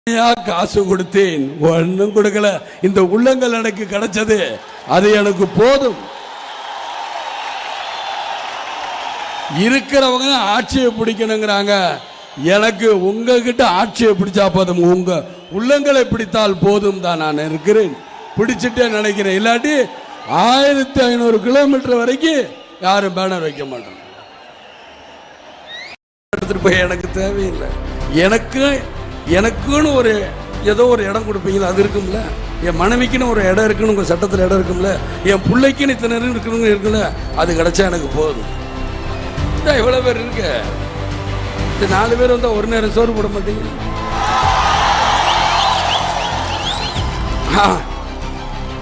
காசு கொடுத்தேன், ஒன்னும் கொடுக்கல. இந்த உள்ளங்கள் எனக்கு கிடைச்சது, அது எனக்கு போதும். இருக்கிறவங்க ஆட்சியை பிடிக்கணுங்கிறாங்க. எனக்கு உங்ககிட்ட ஆட்சியை பிடிச்சா போதும், உங்க உள்ளங்களை பிடித்தால் போதும் தான் நான் இருக்கிறேன். பிடிச்சிட்டே நினைக்கிறேன். இல்லாட்டி 1500 கிலோமீட்டர் வரைக்கும் யாரும் பேனர் வைக்க மாட்டாங்க. எடுத்துட்டு போய் எனக்கு தேவையில்லை. எனக்குன்னு ஒரு ஏதோ ஒரு இடம் கொடுப்பீங்களா, அது இருக்கும்ல. என் மனைவிக்குன்னு ஒரு இடம் இருக்குன்னு உங்கள் சட்டத்தில் இடம் இருக்கும்ல. என் பிள்ளைக்குன்னு இத்தனை இருக்கணுங்க இருக்குல்ல, அது கிடைச்சா எனக்கு போதும். இவ்வளோ பேர் இருக்கு. இந்த 4 பேர் வந்தால் ஒரு நேரம் சோறு போட மாட்டீங்க.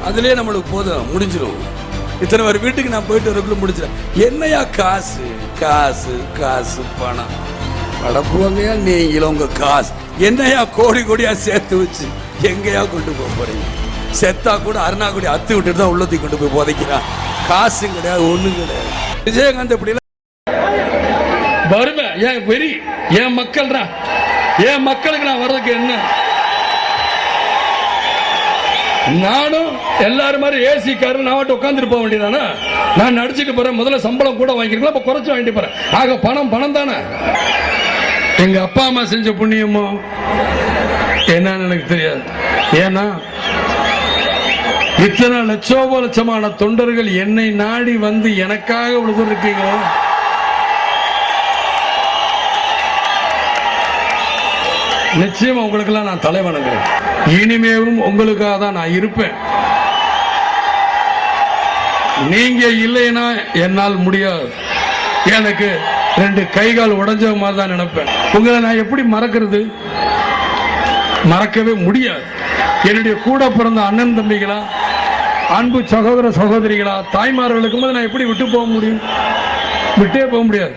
அதுலேயே நம்மளுக்கு போதும், முடிஞ்சிடும். இத்தனை பேர் வீட்டுக்கு நான் போயிட்டு வரக்குள்ள முடிச்சிடறேன். என்னையா காசு காசு காசு பணம் அடப்புவாங்கயா நீங்களும் உங்க காசு என்னையா கோடி கோடியா சேர்த்து வச்சு எங்கேயா கொண்டு போக போறீங்க? செத்தா கூட அருணாக்குடி அத்து விட்டுட்டு தான் உள்ளத்துக்கு கொண்டு போய் புதைக்கிறான். காசு கிடையாது, ஒண்ணும் கிடையாது. விஜயகாந்த் இப்படி வருவேன். ஏன் வெறி? என் மக்கள்ரா, என் மக்களுக்கு நான் வர்றதுக்கு என்ன? நானும் எல்லாரும் மாதிரி ஏசி காரு நான் உட்காந்துட்டு போக வேண்டியதானே? நான் நடிச்சுட்டு போறேன். முதல்ல சம்பளம் கூட வாங்கிருக்கலாம், இப்ப குறைச்சு வாங்கிட்டு போறேன். ஆக பணம் தானே. எங்க அப்பா அம்மா செஞ்ச புண்ணியமோ என்னன்னு எனக்கு தெரியாது. ஏன்னா இத்தனை லட்சமான தொண்டர்கள் என்னை நாடி வந்து எனக்காக உழுது இருக்கீங்க. நிச்சயமா உங்களுக்கெல்லாம் நான் தலை வணங்குறேன். இனிமேலும் உங்களுக்காக தான் நான் இருப்பேன். நீங்க இல்லைன்னா என்னால் முடியாது. எனக்கு 2 கைகால் உடைஞ்ச மாதிரி தான் நினைப்பேன். உங்களை நான் எப்படி மறக்கிறது? மறக்கவே முடியாது. என்னுடைய கூட பிறந்த அண்ணன் தம்பிகளா, அன்பு சகோதர சகோதரிகளா, தாய்மார்களுக்கு நான் எப்படி விட்டு போக முடியும்? விட்டே போக முடியாது.